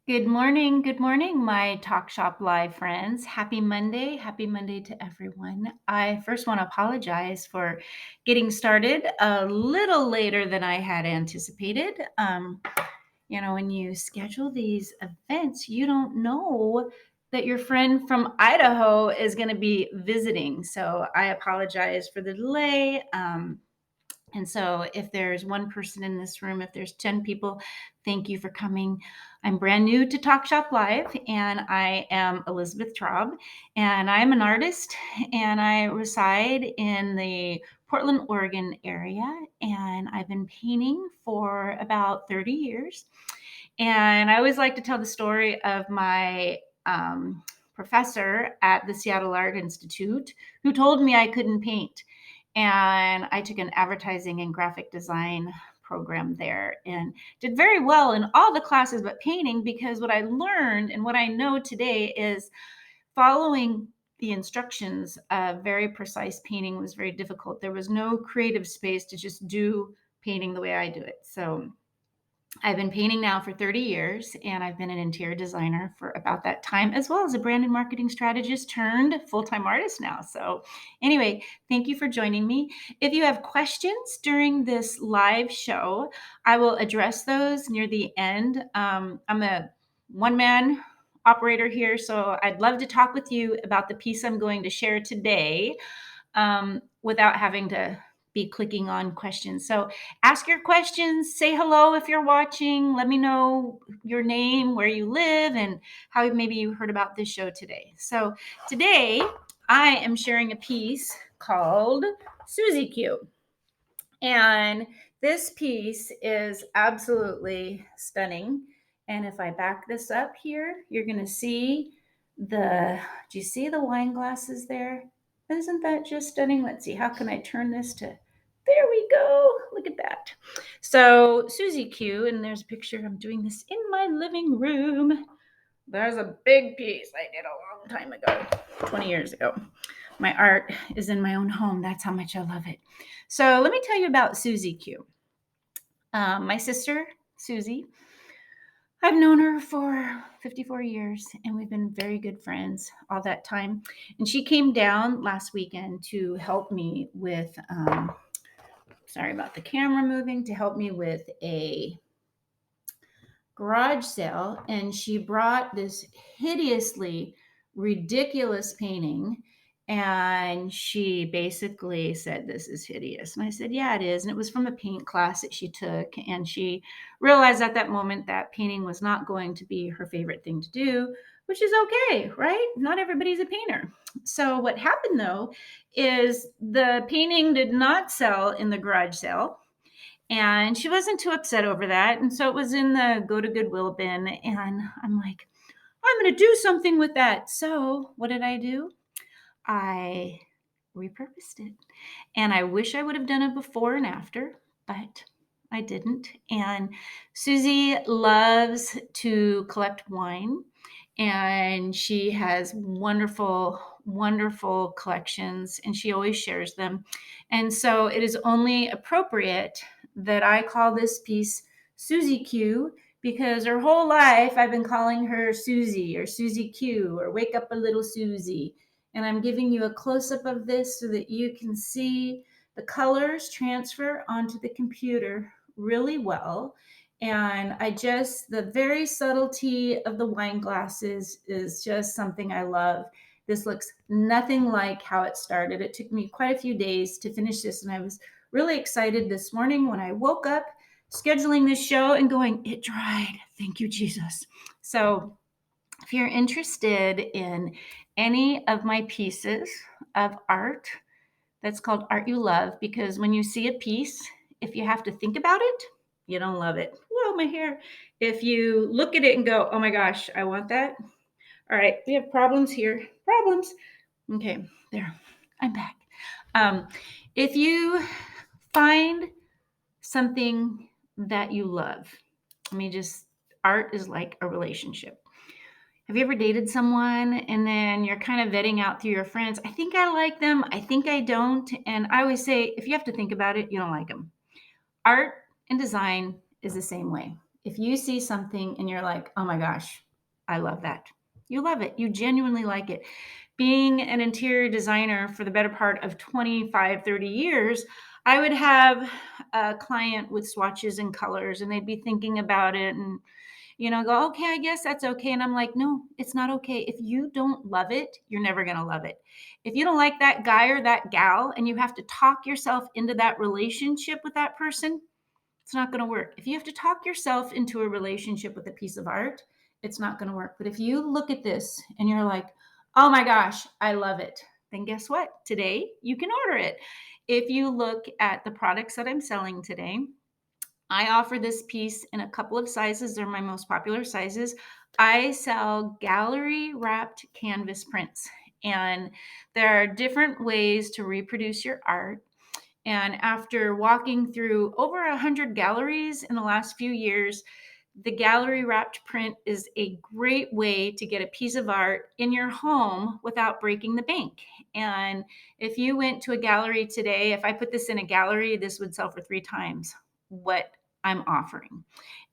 Good morning, my Talk Shop Live friends. Happy Monday to everyone. I first want to apologize for getting started a little later than I had anticipated. When you schedule these events, you don't know that your friend from Idaho is going to be visiting. So I apologize for the delay. And so, if there's one person in this room, if there's 10 people, thank you for coming. I'm brand new to Talk Shop Live, and I am Elizabeth Traub, and I'm an artist, and I reside in the Portland, Oregon area, and I've been painting for about 30 years. And I always like to tell the story of my professor at the Seattle Art Institute who told me I couldn't paint. And I took an advertising and graphic design program there and did very well in all the classes but painting, because what I learned and what I know today is following the instructions of very precise painting was very difficult. There was no creative space to just do painting the way I do it. So I've been painting now for 30 years, and I've been an interior designer for about that time, as well as a brand and marketing strategist turned full-time artist now. So anyway, thank you for joining me. If you have questions during this live show, I will address those near the end. I'm a one-man operator here, so I'd love to talk with you about the piece I'm going to share today, without having to be clicking on questions. So ask your questions, say hello if you're watching, let me know your name, where you live, and how maybe you heard about this show today. So today I am sharing a piece called Suzie Q. And this piece is absolutely stunning. And if I back this up here, you're going to see do you see the wine glasses there? Isn't that just stunning? Let's see, how can I turn this to, there we go. Look at that. So Suzie Q, and there's a picture, I'm doing this in my living room. There's a big piece I did a long time ago, 20 years ago. My art is in my own home. That's how much I love it. So let me tell you about Suzie Q. My sister, Suzie, I've known her for 54 years, and we've been very good friends all that time. And she came down last weekend to help me with, sorry about the camera moving, to help me with a garage sale. And she brought this hideously ridiculous painting. And she basically said, "This is hideous." And I said, "Yeah, it is." And it was from a paint class that she took. And she realized at that moment that painting was not going to be her favorite thing to do, which is okay, right? Not everybody's a painter. So what happened though is the painting did not sell in the garage sale. And she wasn't too upset over that. And so it was in the go to Goodwill bin. And I'm like, I'm going to do something with that. So what did I do? I repurposed it. And I wish I would have done it before and after, but I didn't. And Suzie loves to collect wine, and she has wonderful, wonderful collections, and she always shares them. And so it is only appropriate that I call this piece Suzie Q, because her whole life I've been calling her Suzie or Suzie Q or Wake Up a Little Suzie. And I'm giving you a close-up of this so that you can see the colors transfer onto the computer really well. And the very subtlety of the wine glasses is just something I love. This looks nothing like how it started. It took me quite a few days to finish this, and I was really excited this morning when I woke up scheduling this show and going, it dried. Thank you, Jesus. So if you're interested in any of my pieces of art, that's called ArtYouLove, because when you see a piece, if you have to think about it, you don't love it. Whoa, my hair. If you look at it and go, oh my gosh, I want that. All right, we have problems here. Problems. Okay, there. I'm back. If you find something that you love, art is like a relationship. Have you ever dated someone and then you're kind of vetting out through your friends? I think I like them. I think I don't. And I always say, if you have to think about it, you don't like them. Art and design is the same way. If you see something and you're like, oh my gosh, I love that. You love it. You genuinely like it. Being an interior designer for the better part of 25, 30 years, I would have a client with swatches and colors, and they'd be thinking about it and, go, okay, I guess that's okay. And I'm like, no, it's not okay. If you don't love it, you're never going to love it. If you don't like that guy or that gal and you have to talk yourself into that relationship with that person, it's not going to work. If you have to talk yourself into a relationship with a piece of art, it's not going to work. But if you look at this and you're like, oh my gosh, I love it, then guess what? Today you can order it. If you look at the products that I'm selling today, I offer this piece in a couple of sizes. They're my most popular sizes. I sell gallery wrapped canvas prints, and there are different ways to reproduce your art. And after walking through over 100 galleries in the last few years, the gallery wrapped print is a great way to get a piece of art in your home without breaking the bank. And if you went to a gallery today, if I put this in a gallery, this would sell for 3 times what I'm offering.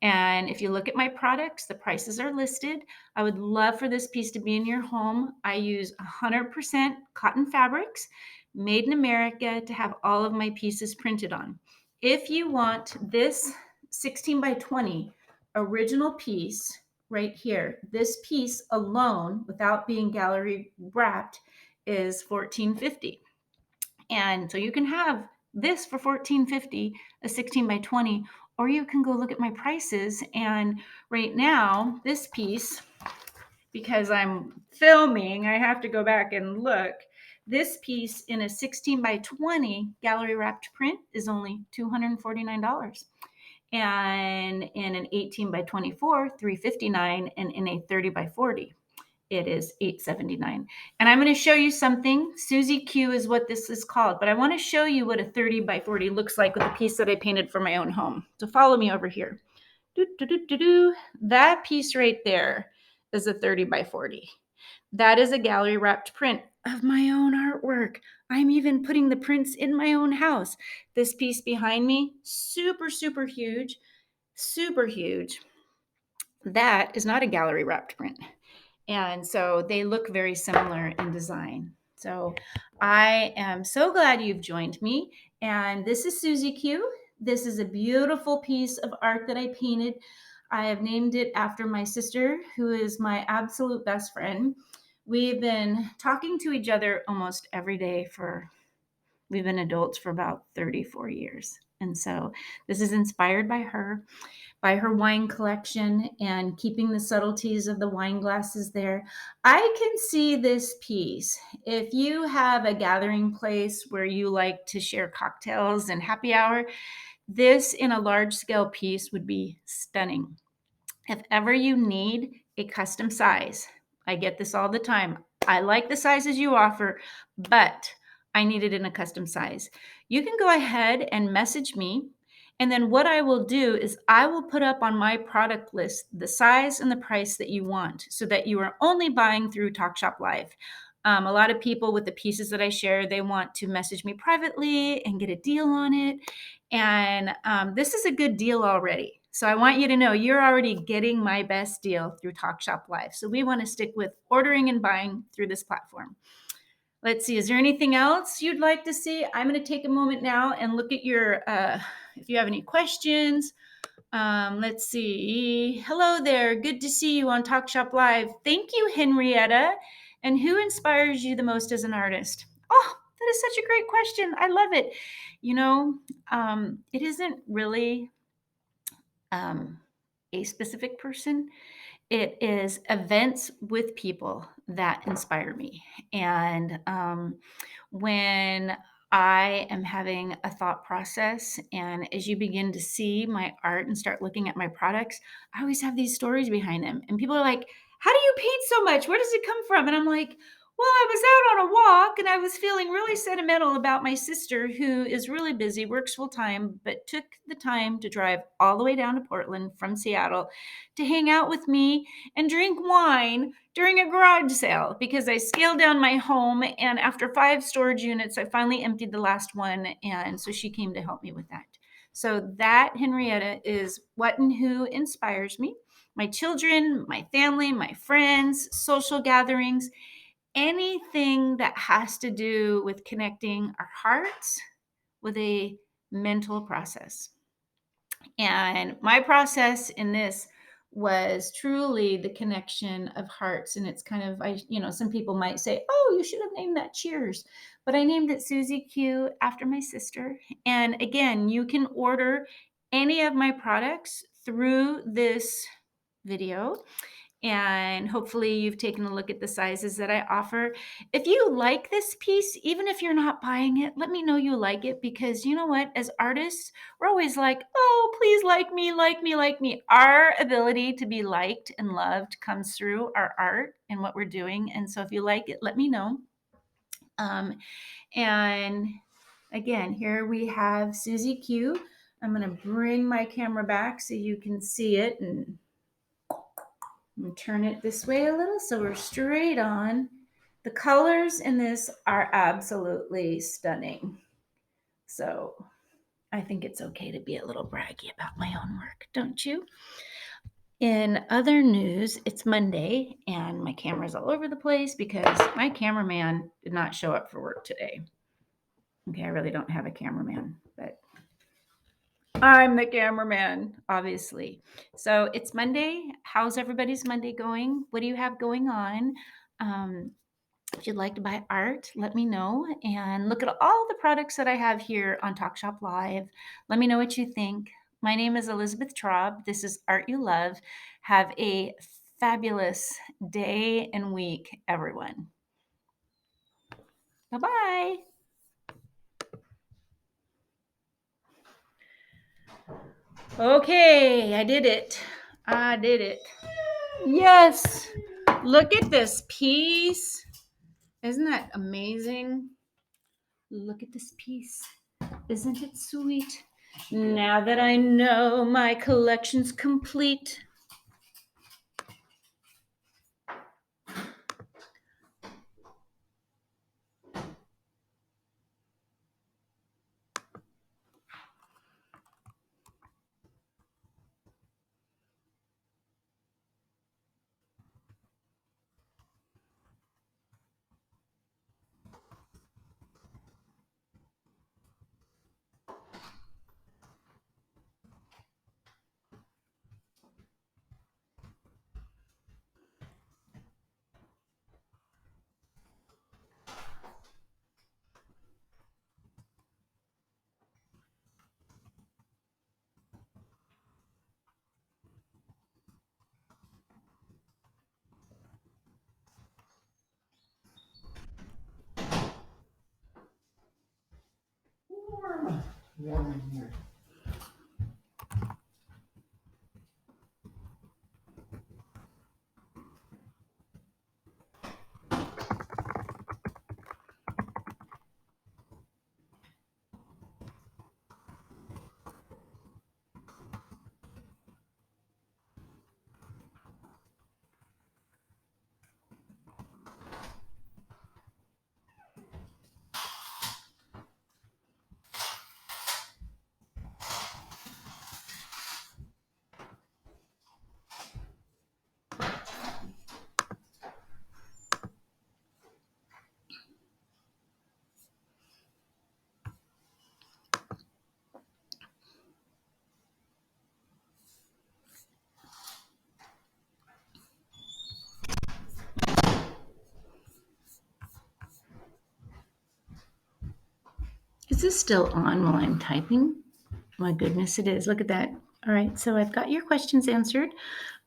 And if you look at my products, the prices are listed. I would love for this piece to be in your home. I use 100% cotton fabrics made in America to have all of my pieces printed on. If you want this 16 by 20 original piece right here, this piece alone without being gallery wrapped is $14.50. And so you can have this for $14.50, a 16 by 20, or you can go look at my prices. And right now, this piece, because I'm filming, I have to go back and look. This piece in a 16 by 20 gallery wrapped print is only $249. And in an 18 by 24, $359, and in a 30 by 40, it is $879. And I'm going to show you something. Suzie Q is what this is called, but I want to show you what a 30 by 40 looks like with a piece that I painted for my own home. So follow me over here. That piece right there is a 30 by 40. That is a gallery wrapped print of my own artwork. I'm even putting the prints in my own house. This piece behind me, super, super huge, super huge. That is not a gallery wrapped print. And so they look very similar in design. So I am so glad you've joined me. And this is Suzie Q. This is a beautiful piece of art that I painted. I have named it after my sister, who is my absolute best friend. We've been talking to each other almost every day we've been adults for about 34 years. And so this is inspired by her wine collection and keeping the subtleties of the wine glasses there. I can see this piece. If you have a gathering place where you like to share cocktails and happy hour, this in a large scale piece would be stunning. If ever you need a custom size, I get this all the time. I like the sizes you offer, but I need it in a custom size. You can go ahead and message me. And then what I will do is I will put up on my product list the size and the price that you want so that you are only buying through TalkShop Live. A lot of people with the pieces that I share, they want to message me privately and get a deal on it. And this is a good deal already. So I want you to know you're already getting my best deal through TalkShop Live. So we want to stick with ordering and buying through this platform. Let's see, is there anything else you'd like to see? I'm going to take a moment now and look at your, if you have any questions. Let's see. Hello there. Good to see you on TalkShop Live. Thank you, Henrietta. And who inspires you the most as an artist? Oh, that is such a great question. I love it. It isn't really a specific person. It is events with people that inspire me. And when I am having a thought process, and as you begin to see my art and start looking at my products, I always have these stories behind them. And people are like, how do you paint so much? Where does it come from? And I'm like, well, I was out on a walk and I was feeling really sentimental about my sister who is really busy, works full time, but took the time to drive all the way down to Portland from Seattle to hang out with me and drink wine during a garage sale because I scaled down my home. And after 5 storage units, I finally emptied the last one. And so she came to help me with that. So that, Henrietta, is what and who inspires me. My children, my family, my friends, social gatherings, anything that has to do with connecting our hearts with a mental process. And my process in this was truly the connection of hearts. And it's kind of, some people might say, oh, you should have named that Cheers. But I named it Suzie Q after my sister. And again, you can order any of my products through this video, and hopefully you've taken a look at the sizes that I offer. If you like this piece, even if you're not buying it, let me know you like it, because you know what? As artists, we're always like, oh, please like me, like me, like me. Our ability to be liked and loved comes through our art and what we're doing. And so if you like it, let me know. And again, here we have Suzie Q. I'm going to bring my camera back so you can see it, and turn it this way a little so we're straight on. The colors in this are absolutely stunning. So I think it's okay to be a little braggy about my own work, don't you? In other news, it's Monday and my camera's all over the place because my cameraman did not show up for work today. Okay, I really don't have a cameraman, but I'm the cameraman, obviously. So it's Monday. How's everybody's Monday going? What do you have going on? If you'd like to buy art, let me know. And look at all the products that I have here on Talk Shop Live. Let me know what you think. My name is Elizabeth Traub. This is Art You Love. Have a fabulous day and week, everyone. Bye-bye. Okay, I did it. I did it. Yes. Look at this piece. Isn't that amazing? Look at this piece. Isn't it sweet? Now that I know my collection's complete. Warm in here. Is this still on while I'm typing? My goodness, it is. Look at that. All right, so I've got your questions answered.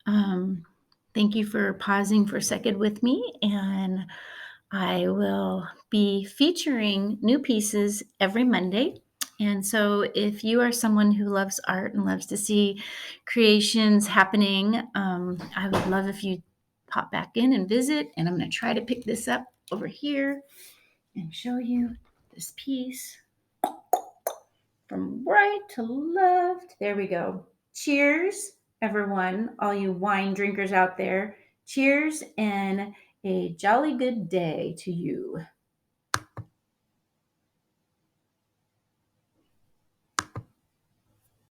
Thank you for pausing for a second with me, and I will be featuring new pieces every Monday. And so if you are someone who loves art and loves to see creations happening, I would love if you pop back in and visit. And I'm going to try to pick this up over here and show you this piece from right to left. There we go. Cheers, everyone, all you wine drinkers out there. Cheers and a jolly good day to you.